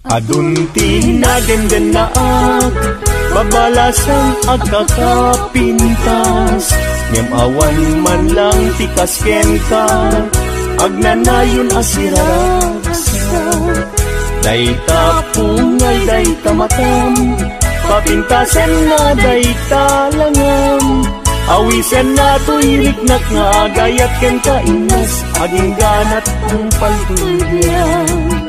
Adunti na genden na babalasan agkakapintas. Ngem awan man lang tikas kenta, agnanayon asiraragsa. Dayta pungay, dayta matam, papintasan na dayta langam. Awisen na tuiriknak nga agayat ken kainas, aging ganat ang paltulyan.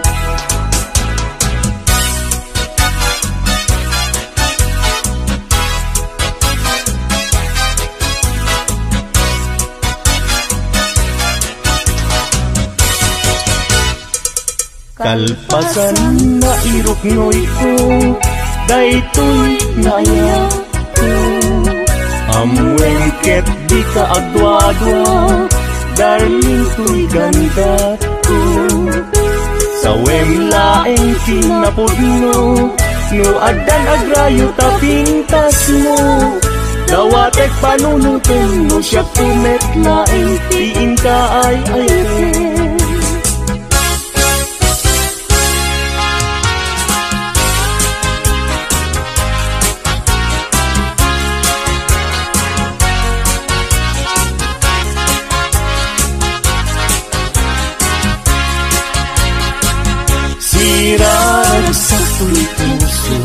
Kalpasan na iruknoy ko, daytoy naya ko. Amwengket di ka agwa-agwa, darling to'y ganda ko. Sa wemlaeng kinapudno, no adan agrayo tapintas mo. Dawatek panunutin mo siya kumetlaeng, tiin ka ay ayun. Sirag sa tuloy puso,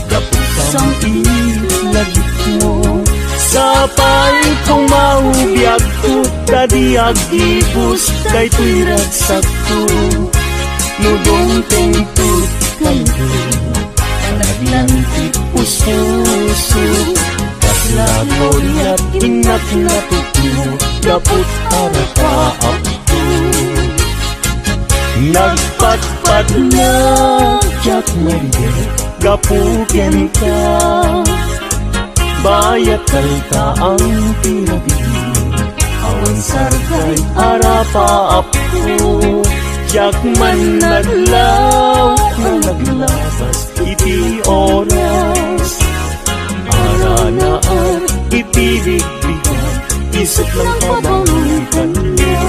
dapot sang ilagit mo. Sapay kong maubiyag ko, tadiag ibus, kay tuy ragsak ko. Nudong tengtut kayo, naglantik puso. Kaslagoriat inak natutino, dapot arapaap ko. Nagpatpat na Jack Maria, gapuken ka. Bayat kalta ang pinabili, awan sargay arapaap ko. Jack man naglaw na naglabas, iti oras. Aranaan, iti bigbigan, isip lang pabangutan niya.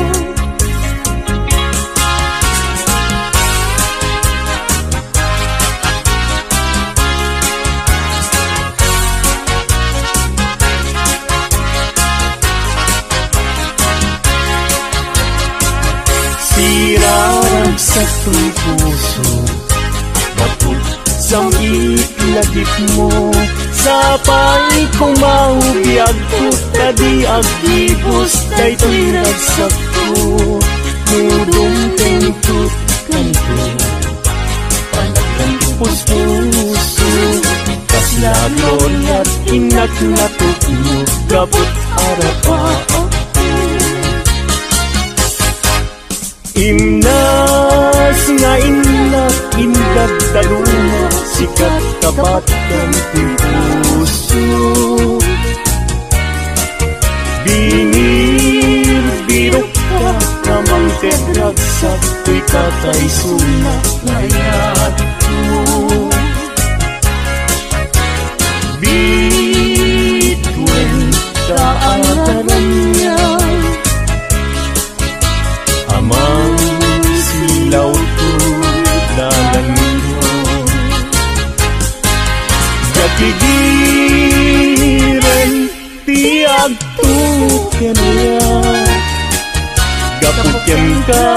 Sirarag sa tuy puso, dapot sang itlagip mo. Sapay kong maubiyag ko, tadiag ibus, kay tuy ragsak ko. Nudong tengtut kanto, panaglang puso. Kaslagon at inak natutno, dapot arapaap. Imnas nga inlat, indat talunga, sikat tapat kang puso. Binir, birok ka, kamang tedragsak, tuy katay suna, ngayat mo. Bitwen ka ataran niya, amang silaw ko dalan mo. Gapigiran tiag tuken niya, gapuken ka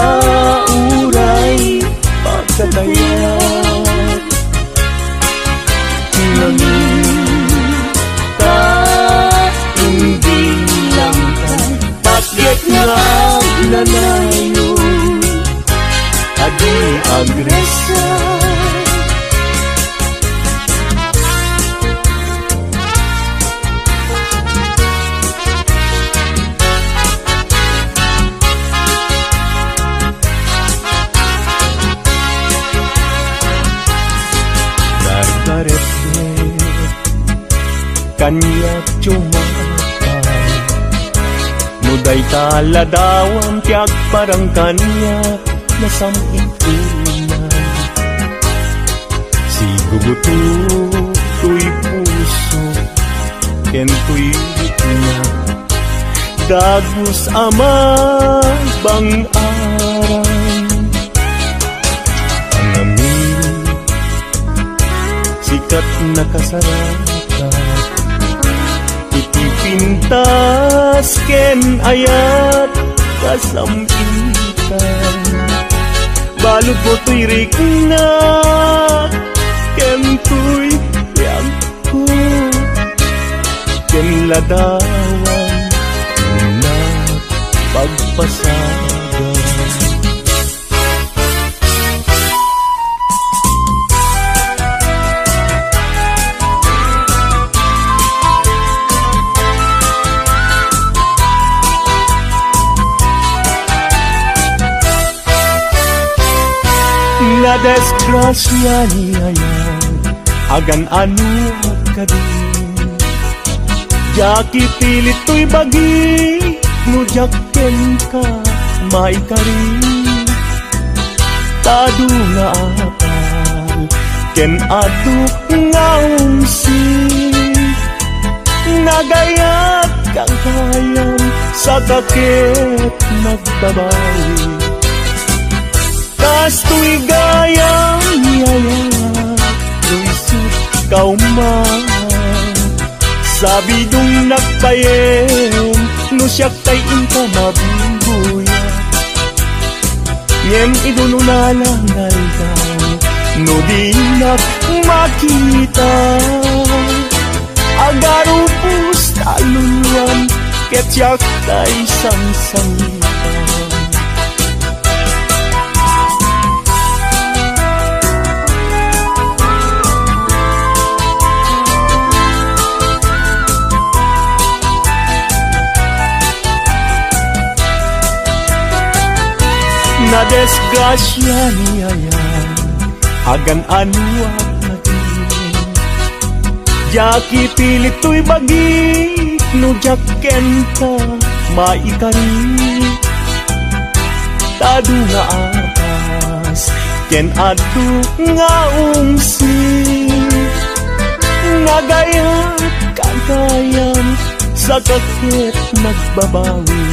uray pagkatayat. Nangita hindi lang ka, pagyat nga nanayo, adi agresa. Dardaret kanya cumatay, muday taladawang tiag parang kanya nasamitunan. Si gugutu tuy puso, ken tuy na dagus ama bang aran. Ang amin kat nakasarata iti pintas ken ayat kasampitan balud mo to'y rikna ken to'y yampo ken ladawan na pagpasagan. Na desgrasya niya yan, agan ano ka din. Jaki pilit to'y bagi, no jaken ka, maikari. Tado nga apal, ken aduk nga ungsi. Nagayat kang kayam, sa kakit nagbabawi. Kasto'y gayang niyaya, luisip kauman. Sabi dong nagpayen, no siyak tay inka mabubuya. Ngem idununalangal daw, no di nak makita. Agarupus taluluan, ket siyak tay sangsangita. Na desgrasya niya yan, agan ano at maging. Jaki pilit to'y bagi, no jaken ka, maikari. Tado nga atas, ken adu nga ungsi. Nagayat kagayan, sa kakit nagbabawi.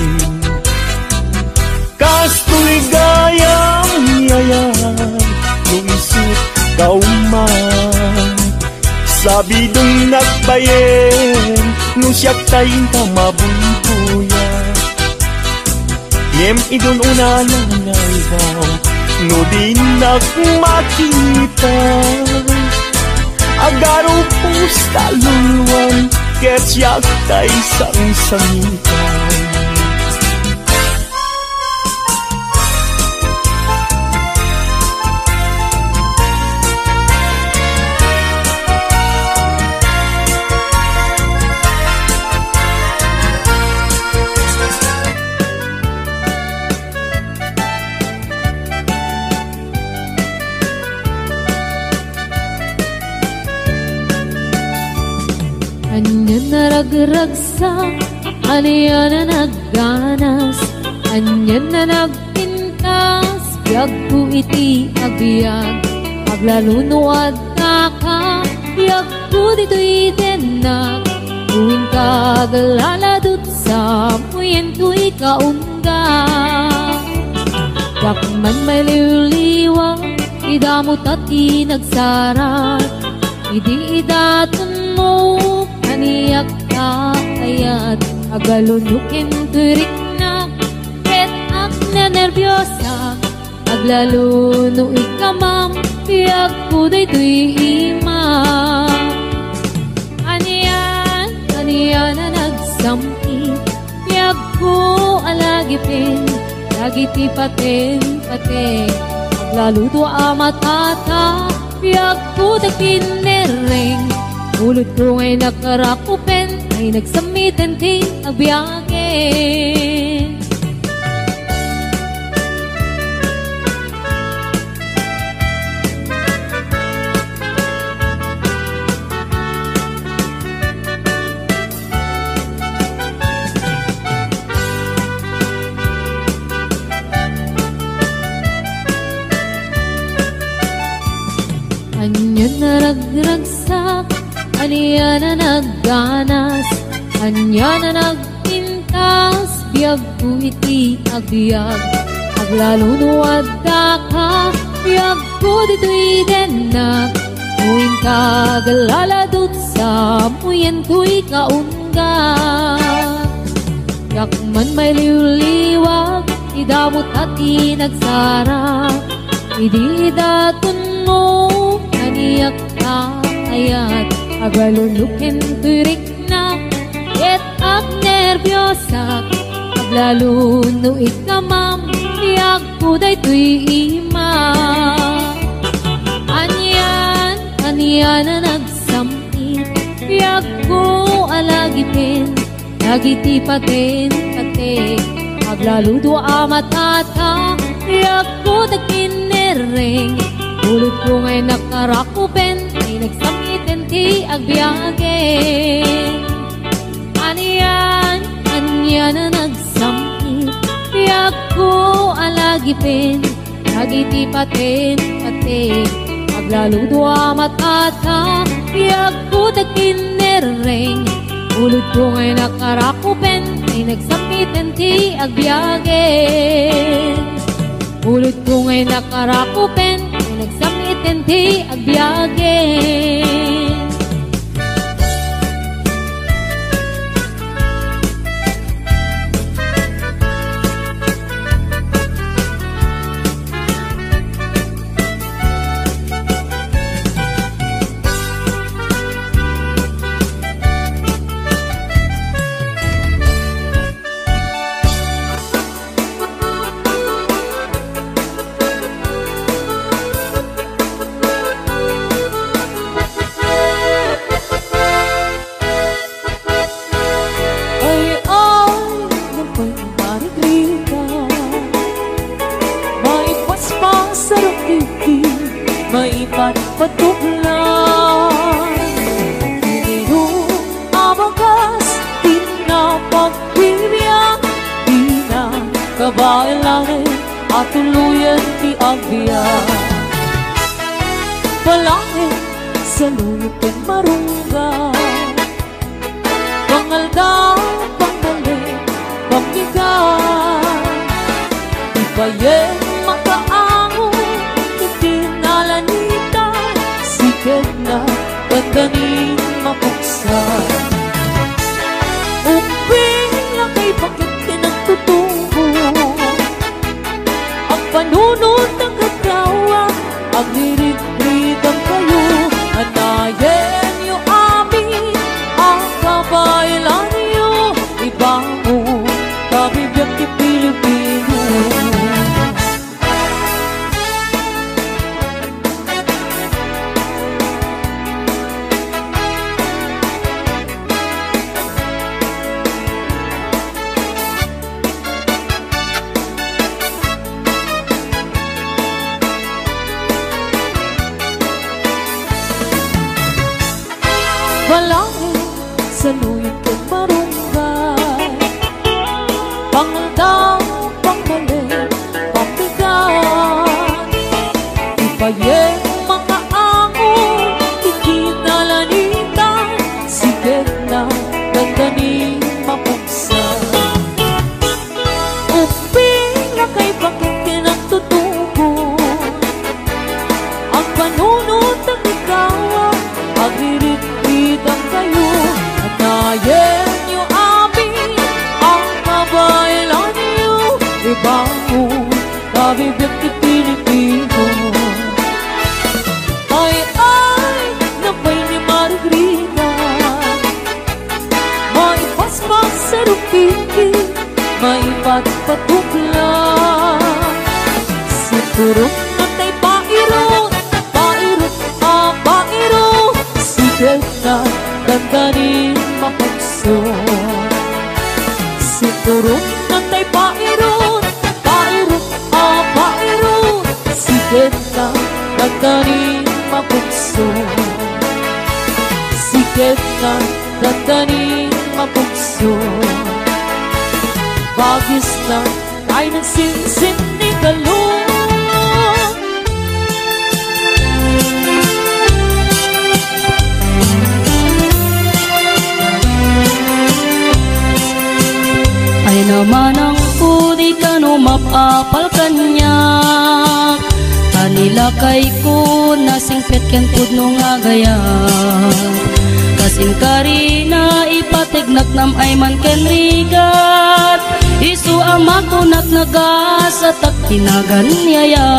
Kasto'y gayang niyayay, luisip kauman. Sabi dong nagbayen, no siyak tayong ka mabubuya. Ngem idon unalangal daw, no di nak makita. Agaro pus taluluan, ket siyak tay sang-sangitan. Anya naragragsak, anya na nagganas, anya na nagpintas, biyag ko iti abiyag. Paglalunuad ka ka, biyag ko dito'y denag. Tuwing kagaladot sa muyen to'y kaungga. Dakman may liwliwang, idamot at inagsarat. Idi idatun mo, kaniyak ka kayat. Agalunukin turik na, ket ak na nervyosa. Aglaluno ikamam, piyak ko daytoy imam. Aniyan na nagsampi, piyak ko alagipin. Lagiti paten, aglaluto amatata. Piyak ko dagpinereng, ulot ko ngay nakarakupen, ay nagsamitin ting abiyagin. Anya na nagragsak, anya na nagganas, anya na nagpintas, biyag ko iti agbyag. Aglalunuad ka, biyag ko dito'y denag. Muin kagaladot sa muyen tuy kaunga. Yakman may liwliwag, idamot at inagsara. Idi daton mo, kaniyak ka ayat. Agalulukin turik na, et ag nervyosa. Aglalo no ikamam, iyag kuday tuy ima. Anyan na nagsamit, iyag ko alagipin. Nagiti patin kate, aglalo do amatata. Iyag ko dakinereng, ulot ko ngay nakarakupen. Ay nagsamitin ti agbiyagen. Anyan na nagsamit, iyag ko alagipin. Nagiti patin kate, aglalo do amatata. Iyag ko dakinereng, ulot ko ngay nakarakupen. Ay nagsamitin ti agbiyagen. Ulot ko ngay nakarakupen. Ay nagsamitin ti agbiyagen. Patuglan Ininom abagas pinapagbibiyak Di na kabailanin at tuluyan ti agbiyak Palangin sa luyutin marungga Pangalda, pangalit, pamigat Ibayen makaangon Itinalanita Sikat na gandanin mapuksan Uping lang kay bakit pinagtutubo Ang panunod ng katawa Ang nirit-ritang kayo Anayen niyo amin Ang kabailan niyo Ibangon Kabibiyang ti Pilipino Balangin sa luyot kong marunggay Pangaldaw, pangmalit, pambigat Ipayen mga angon, ikinalanita Sigat na gandanin mapuksan Uping na kay bakit kinagtutubo Ang panunod ng ikaw ang hirit-hitang kayo Anayen niyo amin ang kabailan niyo Ibangon kabibiyang ti Pilipino Ay, napay ni Margarita May paspas sa rupiki May patpatukla Si turok na tay pairot Pairot, pairot Sigat na gandanin mapagson Si turok na tay pairot Pairot, pairot Sigat na gandanin mapagson Sigat na gandanin mapagson Bagis na ay nagsinsin ni galong Ay naman ang pudi ka no mapapal kanya Tanilakay ko nasingpet ken pudno nga gaya, kasim karina ipatignak nam ay man ken rigat. Isu amako nagnagasat at kinaganyaya,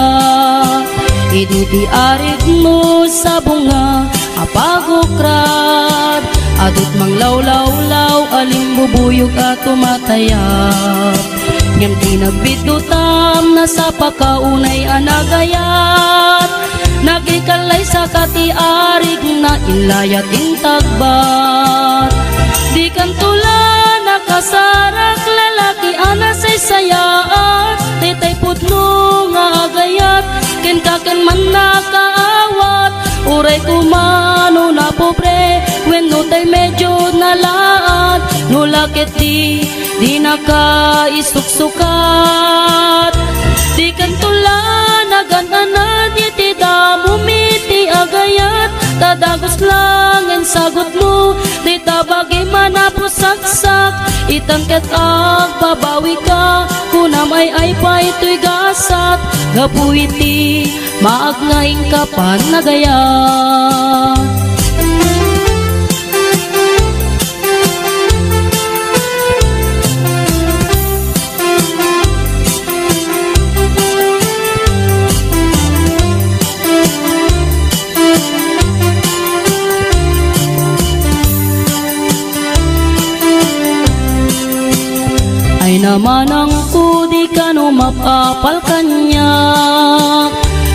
iditi arit mo sa bunga apagokrad. Adut mang law-law-law alimbubuyog at tumatayap, ngem tinagbidutam na sa pakaunay anagayat. Nagikalay sa katiarig na inlayat intagbat, di kan tula nakasarak lalaki anasay sayaat. Titay putno nga agayat ken kaken man nakaawat. Uray kumano na pobre wenno tay medyo nalaat. Nulakit di nakaisuksukat, di kan tula naganana di mumiti agayat. Tadagos lang ang sagot mo, di tabagi manapusaksak. Itangket ang babawi ka, kunamay ay pa ito'y gasat. Gapuiti, maagnaing kapan nagayat. Ay naman ang kudi ka no mapapal kanya,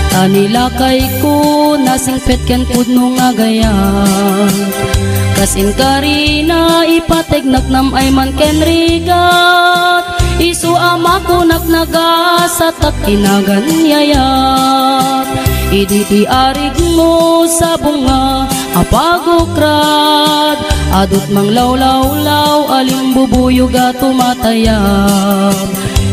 tanilakay ko nasingpet ken pudno nga gaya, kasin karina ipatignak nam ay man ken rigat. Isu amako nagnagasat at kinaganyayat, iditi arig mo sa bunga apagokrad. Adut mang law-law-law alimbubuyog at tumatayap,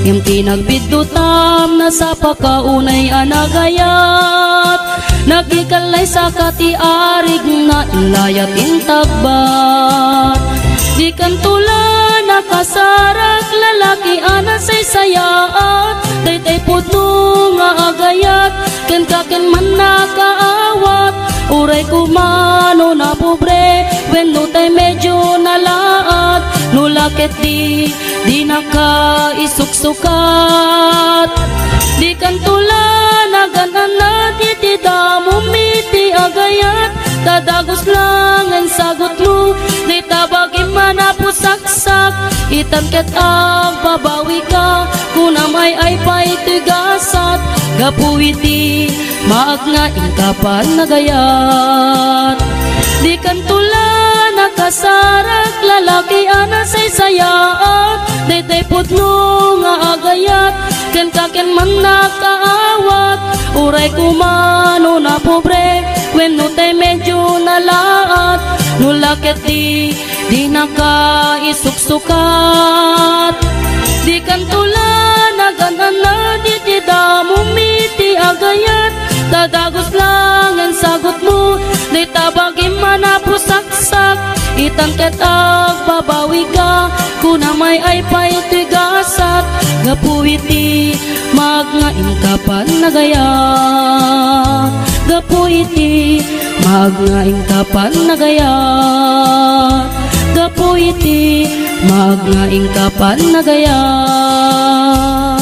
yung tinagbidutam na sa pakaunay anagayat. Nagikalay sa katiarig na inlayat intagbat, di kan tula nakasarak lalaki anasay sayaat. Taytay pudno nga agayat ken kaken man nakaawat. Uray kumano na pobre wenno tay medyo nalaat. Nulakit di nakaisuksukat, di kan tula naganana di mumiti agayat. Tadagos lang ang sagot mo, di tabagi manapusaksak. Itangket ang babawi ka, kunamay ay pa ito'y gasat. Gapuiti, maagnaing kapan nagayat. Di kan tula nakasarak lalaki anasay sayaat. Daytay pudno nga agayat ken kaken man nakaawat. Uray kumano na pobre wenno tay medyo nalaat. Nulakit di nakaisuksukat, di kan tula naganana di mumiti agayat. Tadagos lang ang sagot mo, di tabagi manapusaksak. Itangket ang babawi ka, kunamay ay pa ito'y gasat. Gapuiti, magnaing kapan nagayat. Gapuiti, magnaing kapan nagayat. Gapuiti, magnaing kapan nagayat.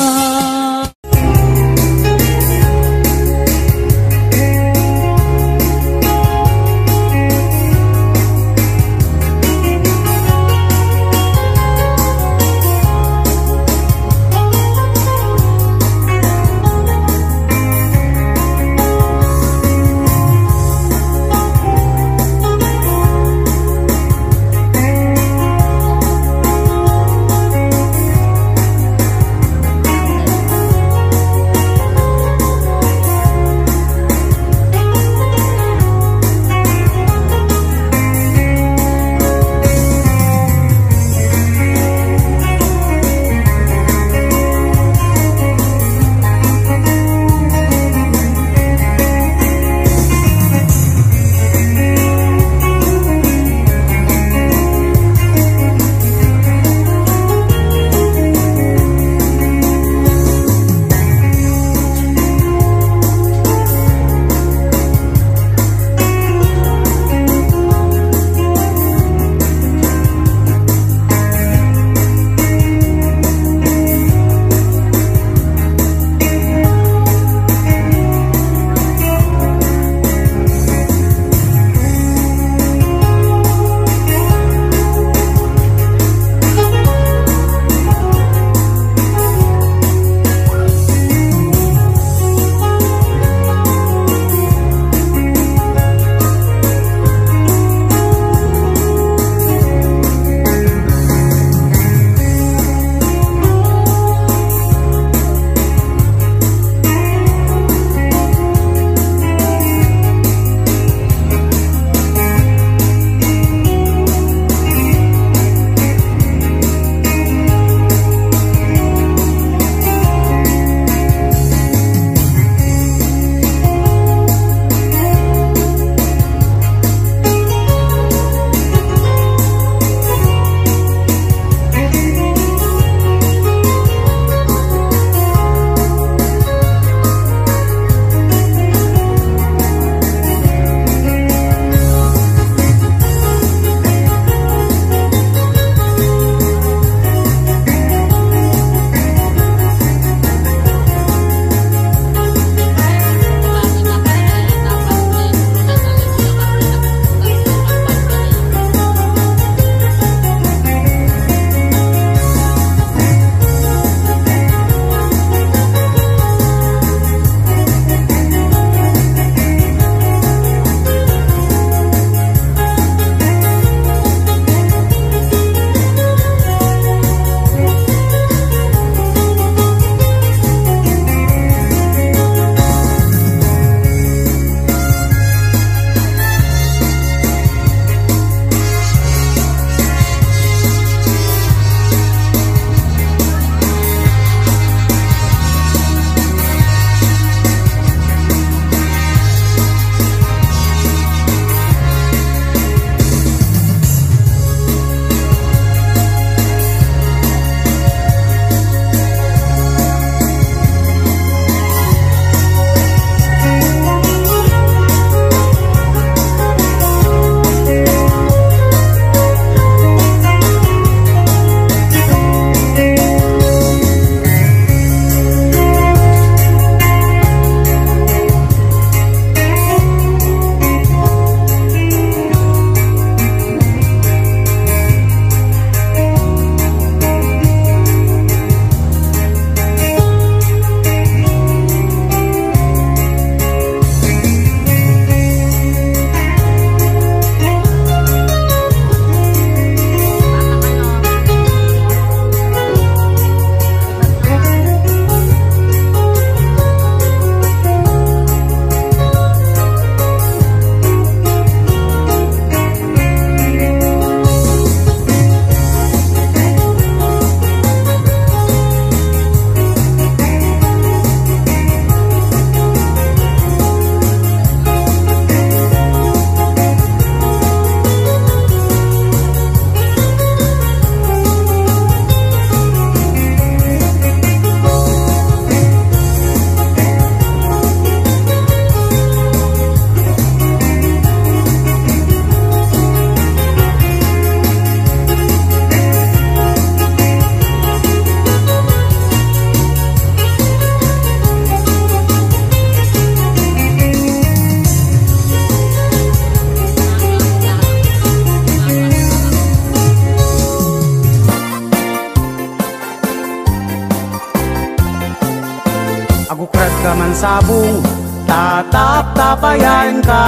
Agukrat ka man sabong tatap-tapayan ka,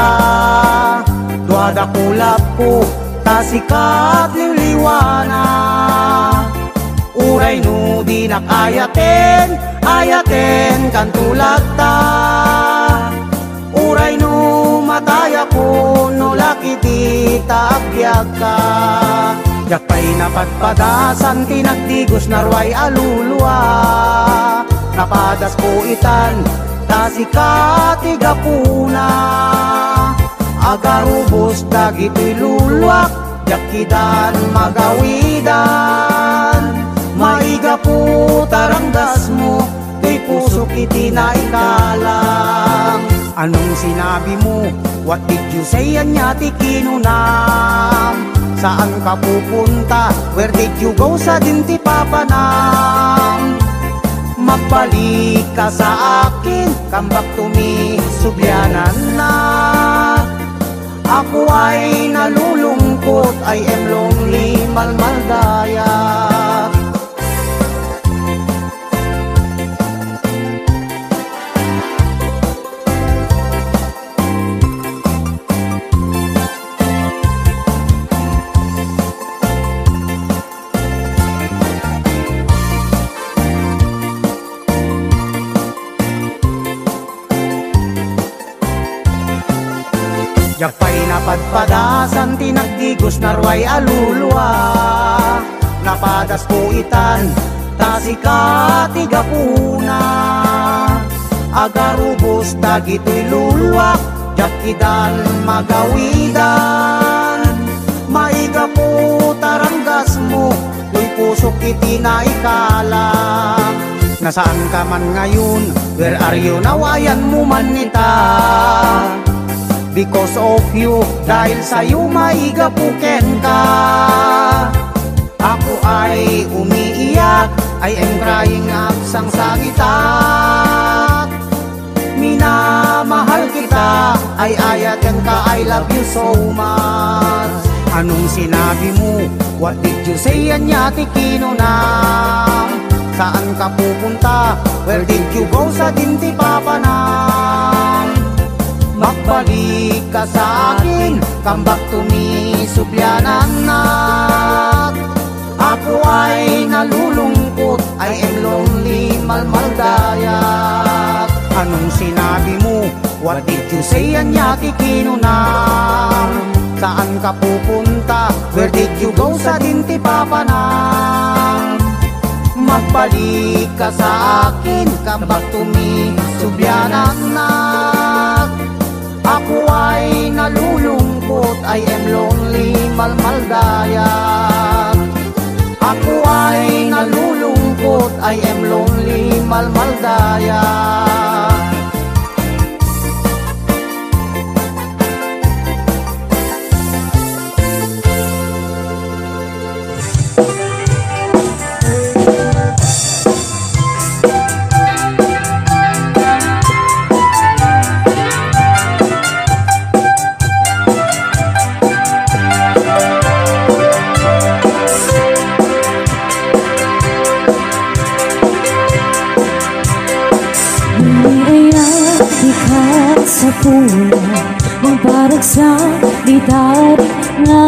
duada kulap ko tasikat liwliwana. Uray no di nakayaten, ayaten kan tulad ta. Uray no mataya ko no lakiti taagbyag ka. Yakpay napadpadasan tinagdigos narway aluluwa. Napadas po itan tasikati gapuna. Agarubos dagito'y luluwak, yakidan magawidan. Maiga po taranggas mo, kay puso kiti na ikalang. Anong sinabi mo? What did you say? Anya ti kinunam. Saan ka pupunta? Where did you go? Sa dinti papanam. Magbalik ka sa akin, come back to me, subyanan na. Ako ay nalulungkot, I am lonely, malmaldaya. Yakpay napadpadasan tinagdigos narway aluluwa. Napadas po itan tasikati gapuna. Agarubos dagito'y luluwak, yakidan magawidan. Maiga po taranggas mo, tuy puso kiti na ikalang. Nasaan ka man ngayon? Where are you now? Ayan mo man nita. Because of you, dahil sa'yo maiga puken ka. Ako ay umiiyak, I am crying up sang sagitat. Minamahal kita, ay ayaten ka, I love you so much. Anong sinabi mo? What did you say? Anya ti kinunam. Saan ka pupunta? Where did you go? Sa dinti papanam. Magbalik ka sa akin, come back to me, subyanan na. Ako ay nalulungkot, I am lonely, malmaldayak. Anong sinabi mo? What did you say? Anya ti kinunam. Saan ka pupunta? Where did you go? Sa dinti papanam. Magbalik ka sa akin, come back to me, subyanan na. Ako ay nalulungkot, I am lonely, malmaldayak. Ako ay nalulungkot, I am lonely, malmaldayak. Sa puno, magparag sa ditari nga.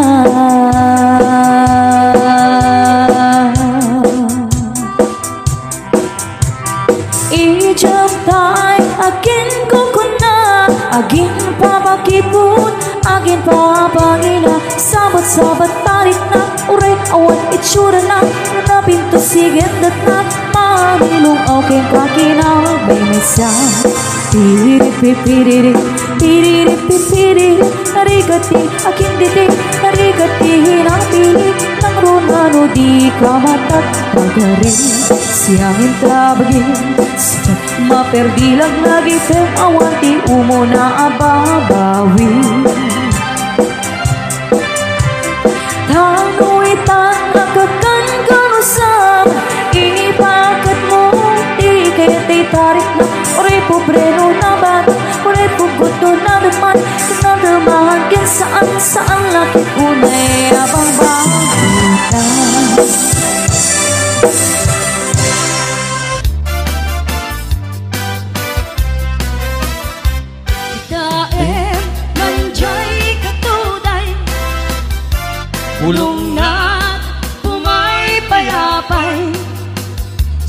Ijab tay, akin kukuna, agin papakipun, agin papangina. Sabat-sabat tarik na, uray awan itsura na, napinto sigit dat na, mahilong aking kakina, bay may sa. Piriri, piriri, piriri, narigati, aking diti, narigati, hinapili, nang runano di ka matat, pagarin, siyang intabagin, sa maperdilag lagi, fem awanti, umo na ababawin. Tanguitan, nakakan kanusam, inipakat mo, di kaya tarik na, oray pobrero na bat, oray puguto na duman, kinadamahan kin saan lakit unay abang bagita.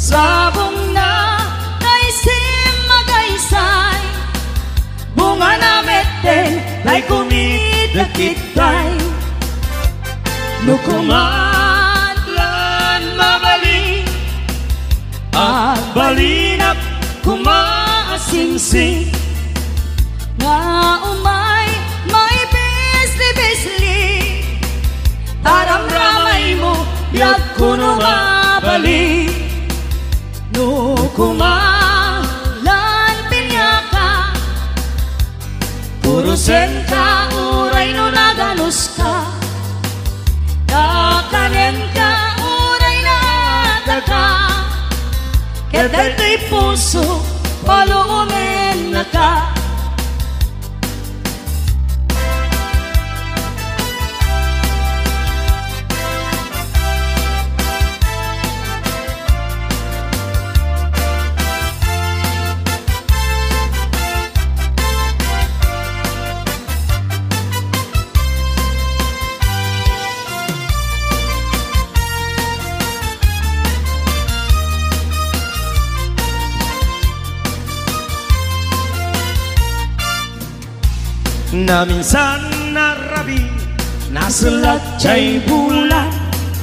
sabong na kaisim magaysay, bunga na meten ay kumidakitay, nukuman lan mabali at balinap kumaasingsing, nga umay may bisli-bisli, taramramay mo biag kuno mabali, nukumalan pinyaka, kurusen ka uray no naganus ka, kakanen ka uray na ataka, ketay tay puso paluumen na ka. Na minsan narabi, nasulat jay bulan,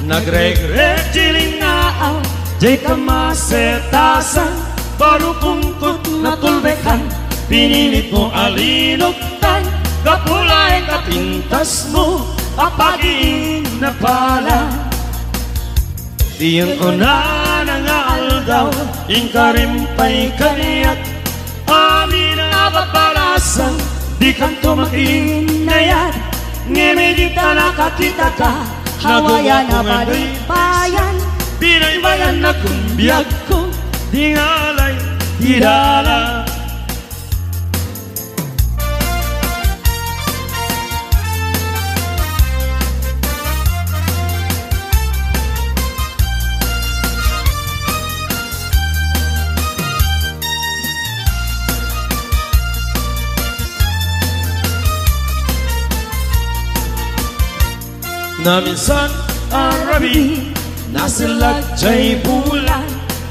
nagreg-reg jilingaan, jay kamasetasan, baru pungkot na tulbekan, pinilit mo alinugtan, kapulay kapintas mo, apagiin na pala. Diyan ko na nangaldaw, ingkarimpay kaniyak, amin na babalasan, di kan tumakinayad, ngimidita nakakita ka, hawayan na bayan, binaybayan na kumbiyag ko, di ngalay, di dala. Na minsan arabi, nasilat jay bulan,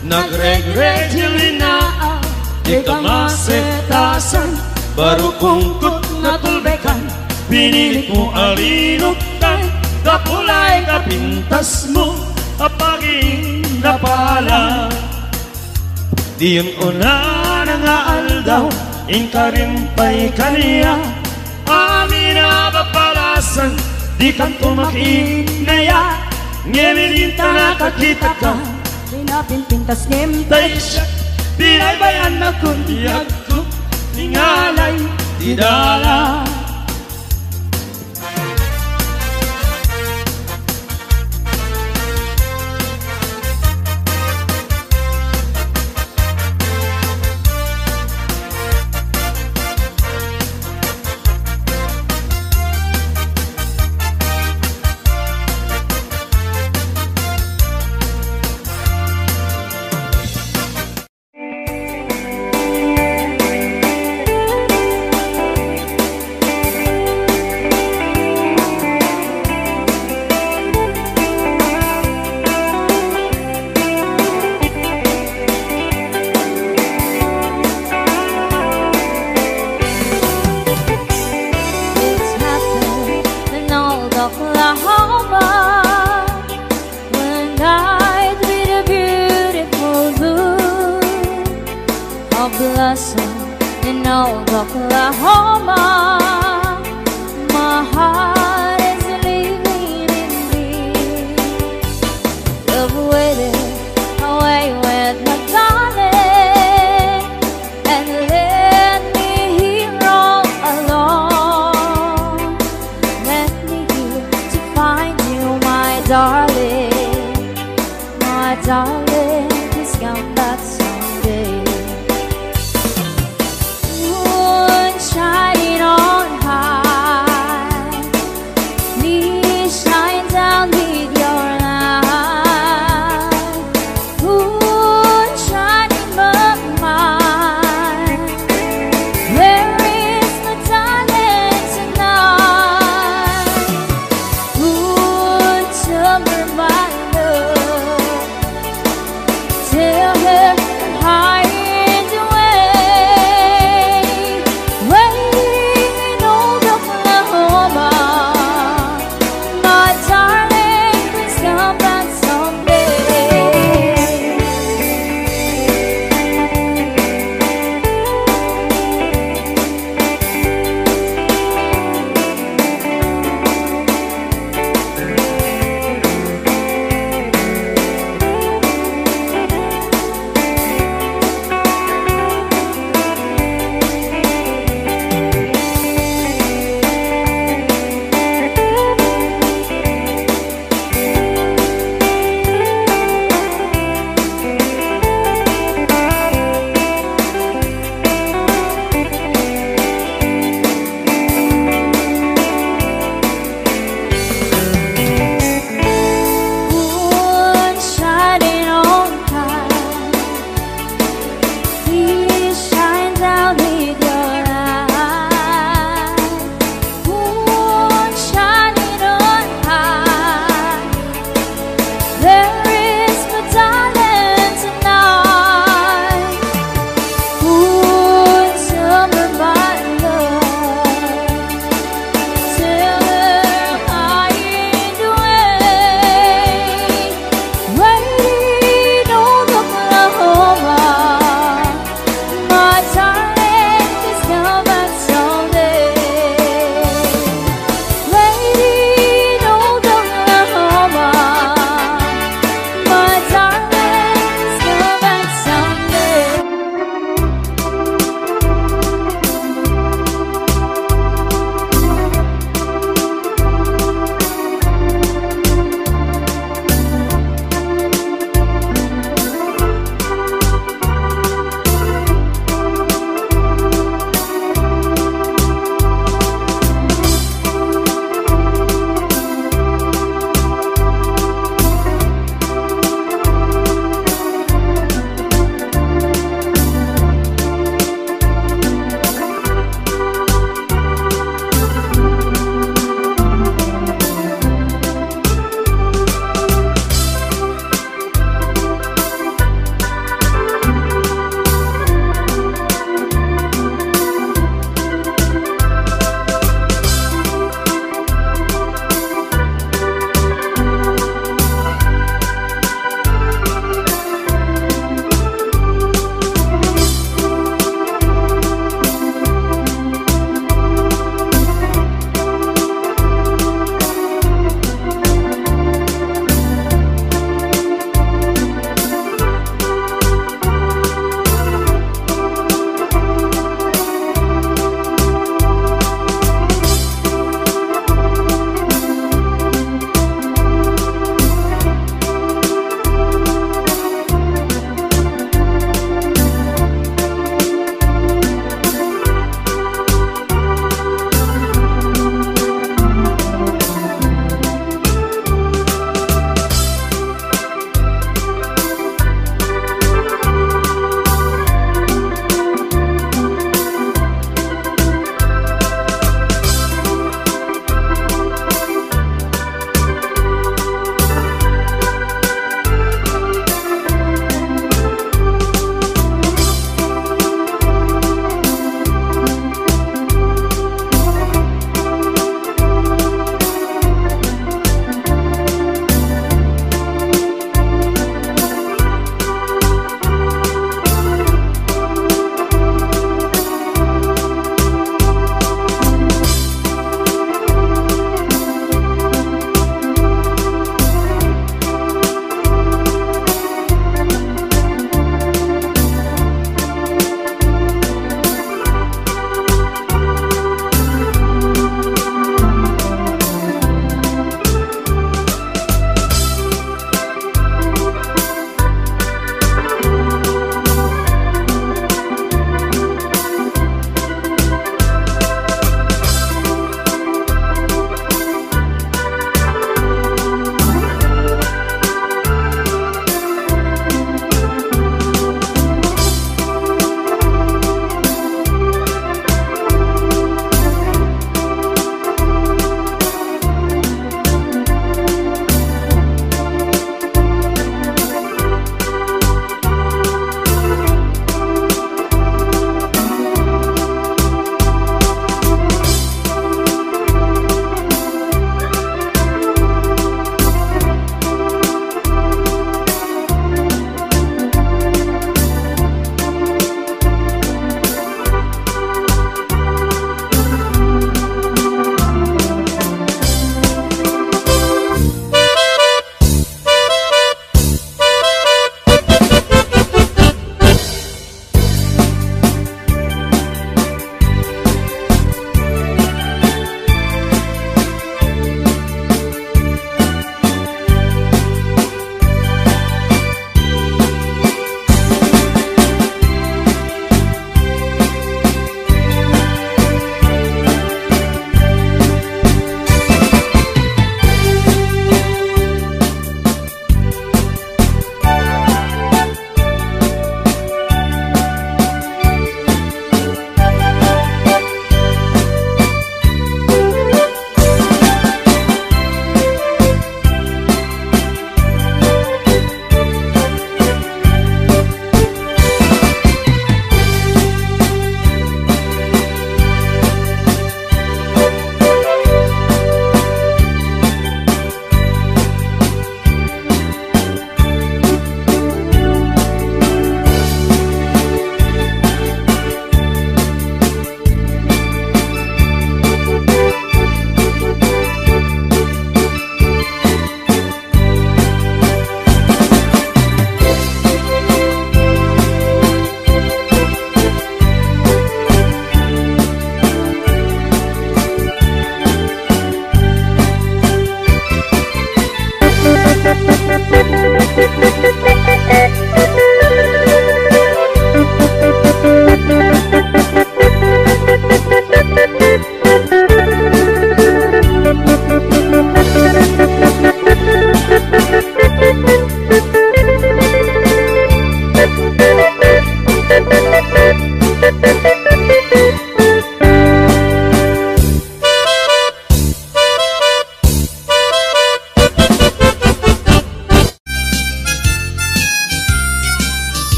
nagreg-reg jilinaan, di kamasetasan, baru pungkot na tulbekan, pinilit mo alinugtan, kapulay kapintas mo, apagiin na pala. Diyan una nangaaldaw, ingkarimpay kaniya, amin na babalasan, di kan tumakinaya, ngemilinta nakakita ka, Pinapinpintas nimtay siya, binaybayan na kumbiyag ko, ningalay, di dala. blossom in old Oklahoma. My heart is leaving in me. Love waited away with my darling and let me here all alone. Let me here to find you, my darling, my darling. Please come back someday. Moon shining on here hide away, waiting in old Oklahoma. My darling, please come back someday.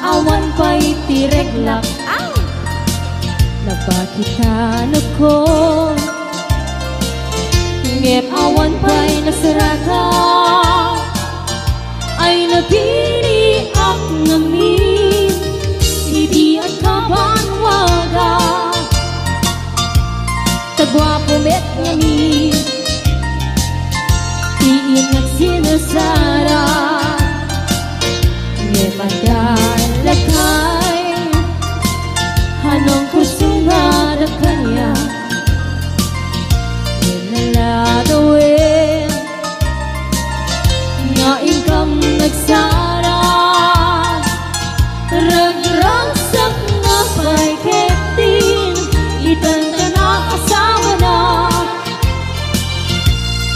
Awan pa'y tireglak Napakitan ako Ngem awan pa'y nasaraka Ay nabini ak ngamin Hindi at kabanwaga Tagwapo met ngamin Tiin at sinasara Ngem adalakay Hanong kusungan at kanya Nalalawin Nga ikam nagsara Ragrangsak nga pa'y ketin Itanda na asawa na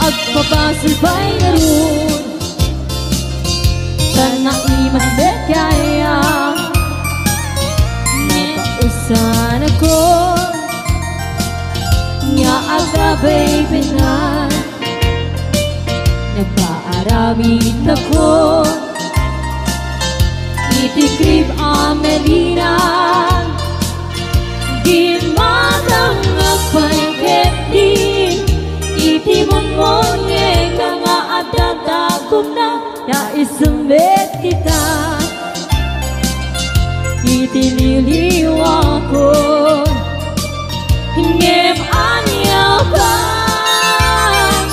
Agpapasal pa'y naroon Tanang iman bekaya Napausan ako Nga agabay pinan Nagpaaramid ako Itikrib amelinan Gimatang agpay ketin Itimonmonye ka nga adadagom na Naisumbit kita Itiniliwa ko Ngem anya pangitan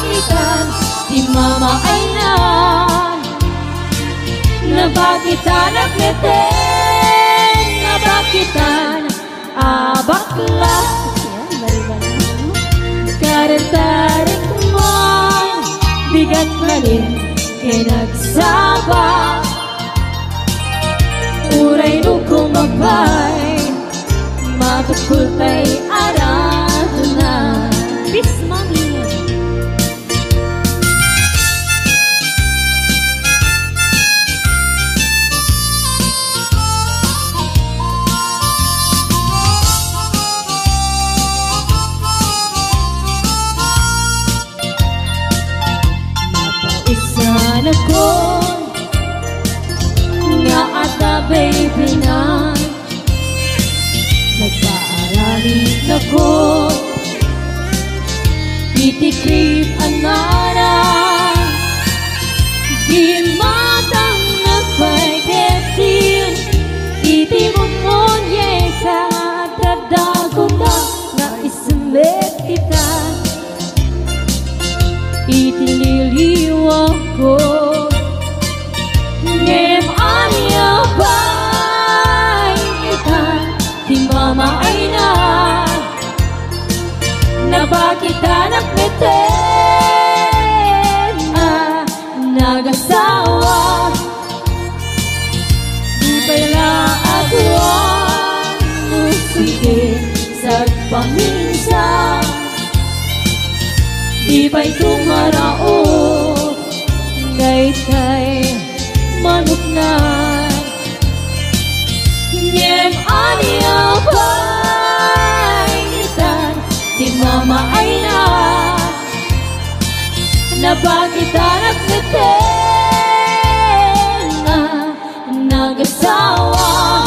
Di mama ay nabakitan at ngeten Nabakitan abakla Karentarik man Bigat malin Kinagsaba Uray nung kumabay Matukul tay arado na Peace, Mami Napausan ako Nga atabay pinay Nagpaaramid ako Itikrip anara Gimatang nagpagkesin Itimonmonye ka Dadago na Naisumbit kita Itiniliwa ko Ngem anya baitan Di mama ay Nabakitan at ngeten Nagasawa Di pala agwan Musugin sa paminsan Di pa'y tumarao Ngay kay manuknan Ngem anya baitan Di mama ay Nabakitan at ngeten Nagasawa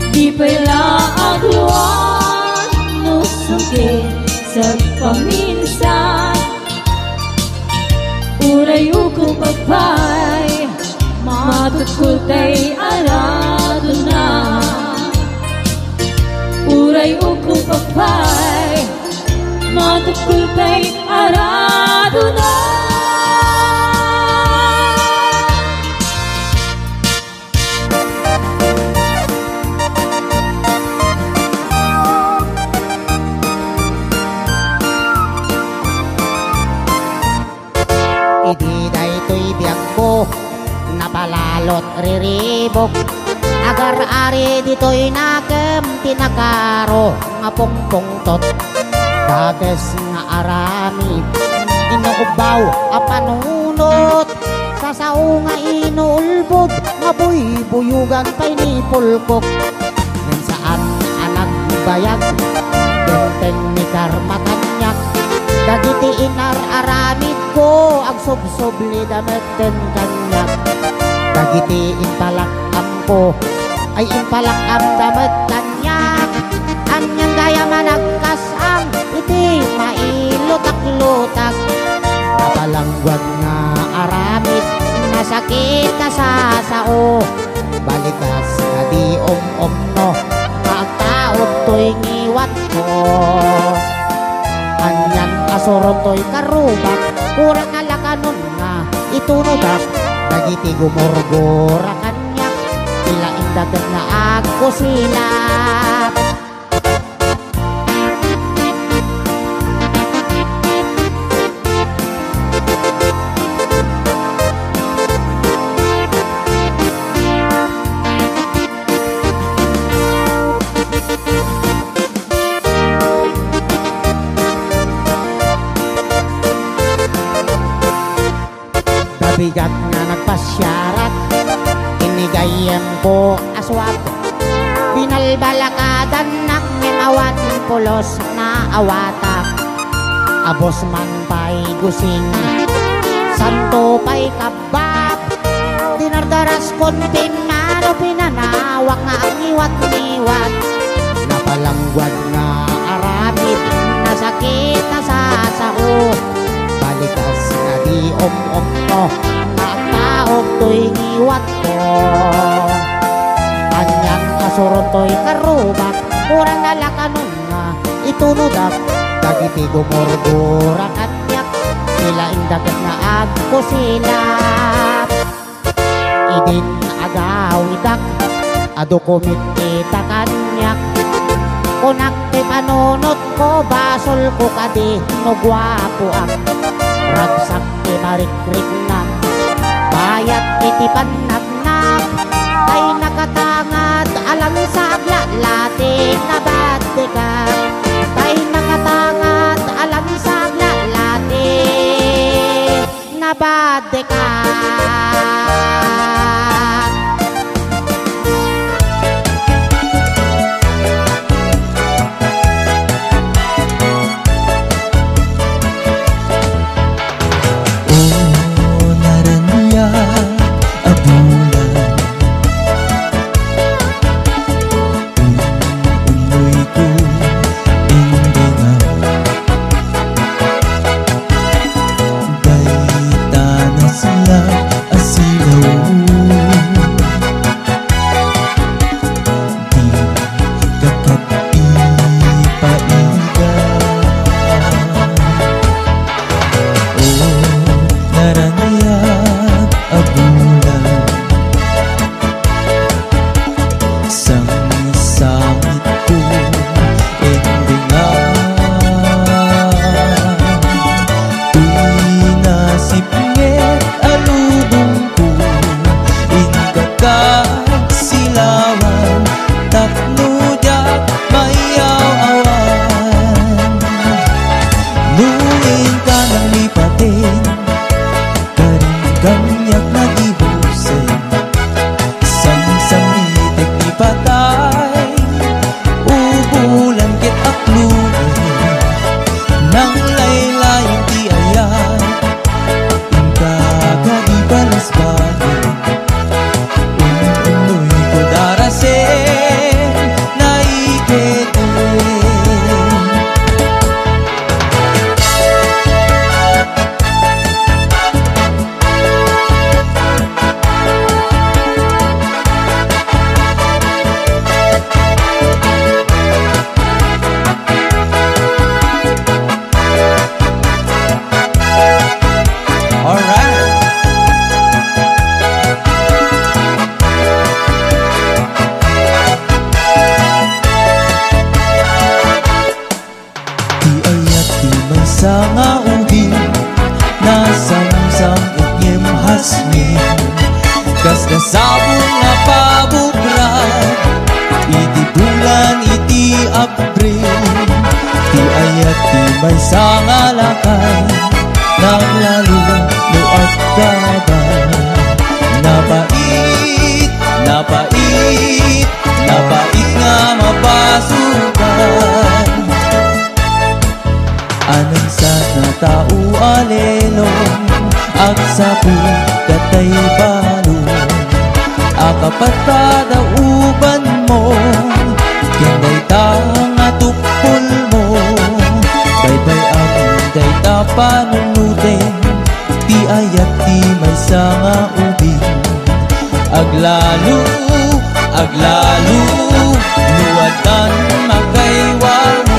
Di pala agluan Nusugin sa paminsan Uray ukong pagpay Matukul tay arado na Uray ukong pagpay Matukul tay arado na Idi day to'y biyag mo Napalalot riri tibok agar ari dito'y nakem tinakaro nga pungpungtot dates nga arami inuubaw a panunot sao nga inuulbod nga buy-buyugan pa'y ni pulkok yan saan anak bayag benteng ni karmatanyak dagiti inar-aramid ko ag subsubli damet den kanyak dagiti impalakam ko ay impalakam damet kanyak anyan gaya managkasang iti mailutak-lutak napalangguan nga aramid nasakit na sasao balikas nga di om-om-no magtaot to'y ngiwat ko anyan asuron to'y karubak kurang alakanon nga itunodak dagiti gumurgura kanyak tila indagan nga agko silap bigat nga nagpasyarat inigayem ko aswap binalbalakadan nak awan pulos na awatak abos man pa'y gusing santo pa'y kabab dinardaras kontin mano pinanawak nga ang iwat-iwat napalangguad nga aramid nasakit na sasao balikas nga di om-om no magtaog to'y ngiwat ko anyang asuron to'y karubak kurang nalakanon nga itunodak dagiti gumurgura kanyak sila indagat nga agko silap idin agawidak adukumit kita kanyak kunak ti panunot ko basol ko kadi no gwapo ang ragsak ti marikrik na bayat iti panagnak ay nakatangad alam sa aglalati na badika ay nakatangad alam sa aglalati na badika Naranya abula may sangalakay, naglalalo at gabay. Napait, napait, napait nga mapasukan. Anong sa natao alelong, ag sapu katay balong. Akapatada uban mo, kinday tanga tukpol mo. Baybay ang day tapanunuten, ti ayat ti may sanga ubing. Aglalo, aglalo, luwatan makaywangin.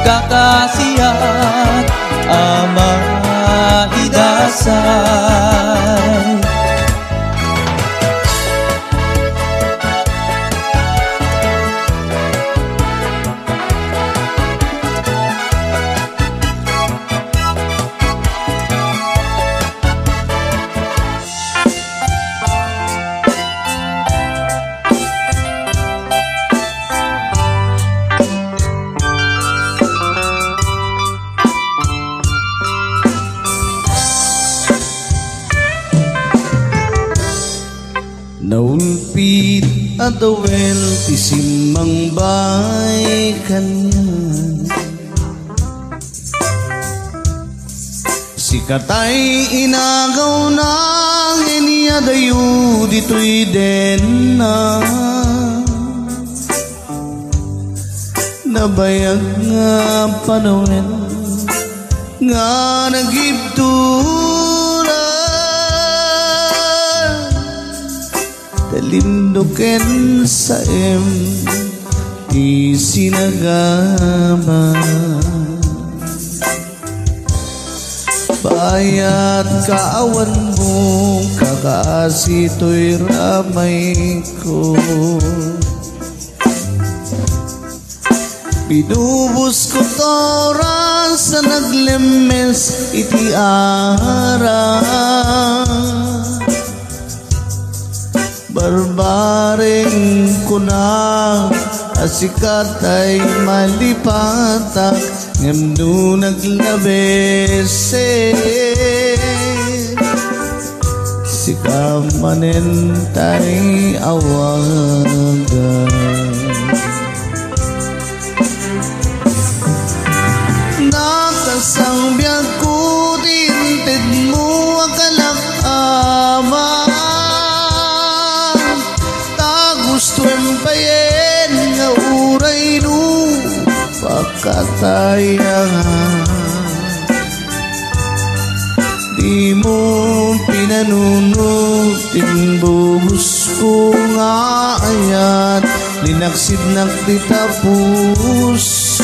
Kakasiyak ama idasay. Naulpit at awel ti simang bay kanya. Sikatay inagaw na iniyadayo dito'y den na. Nabayag nga panawin nga nagibtura. Talinduken sa di sinagama. Bayat kaawan mo, kakaasito'y ramay ko. Pinubos ko tora sa naglemes iti ara. Barbaring ko na asikat ay malipatak, ngamdo naglabese sikamanen tay awagan. Nakasang biyag ko tinted mo akalakama. Gusto empayen nga uray no pakatayangan. Di mo pinanunutin buhos ko nga ayat, linaksidnak di tapuso.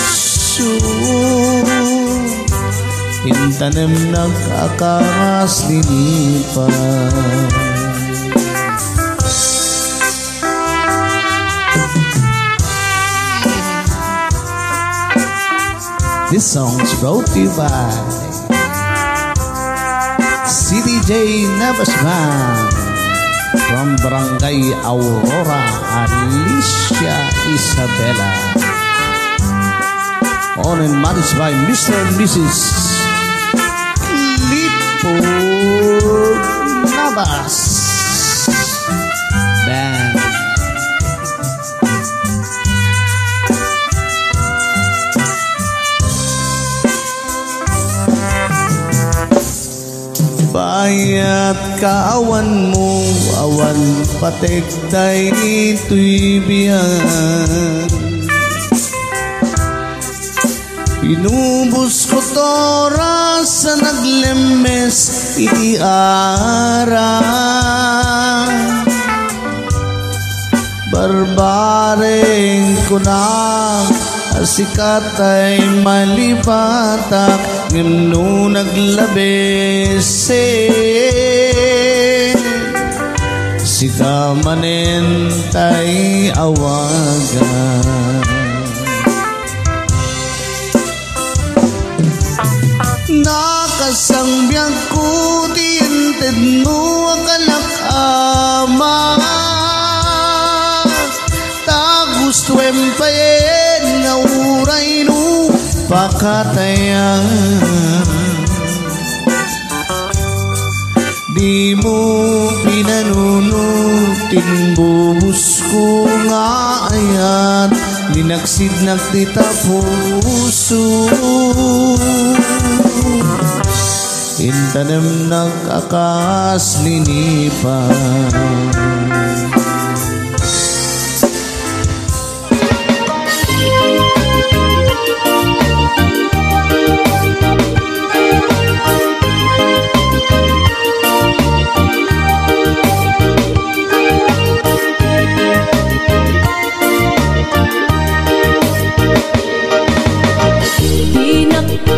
Hintanem nagkakaras linipan. This song is brought to you by CDJ Nabasman from Barangay Aurora, Alicia Isabela. on and managed by Mr. and Mrs. Lipog Nabas Band. Bayat kaawan mo, awan pategday ito'y biyan. Pinubos ko tora sa naglemes itiara. Barbareng ko na asikat ay malipatak ngano naglabese sika manen tay awagan. Nakasangbyang ko tinted mo akalak ama gusto empayen nga uray no pakatayan. Di mo pinanunutin buhos ko nga ayat linaksid nagtita puso. Intanem nagkakaslinipan.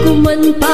Kuman pa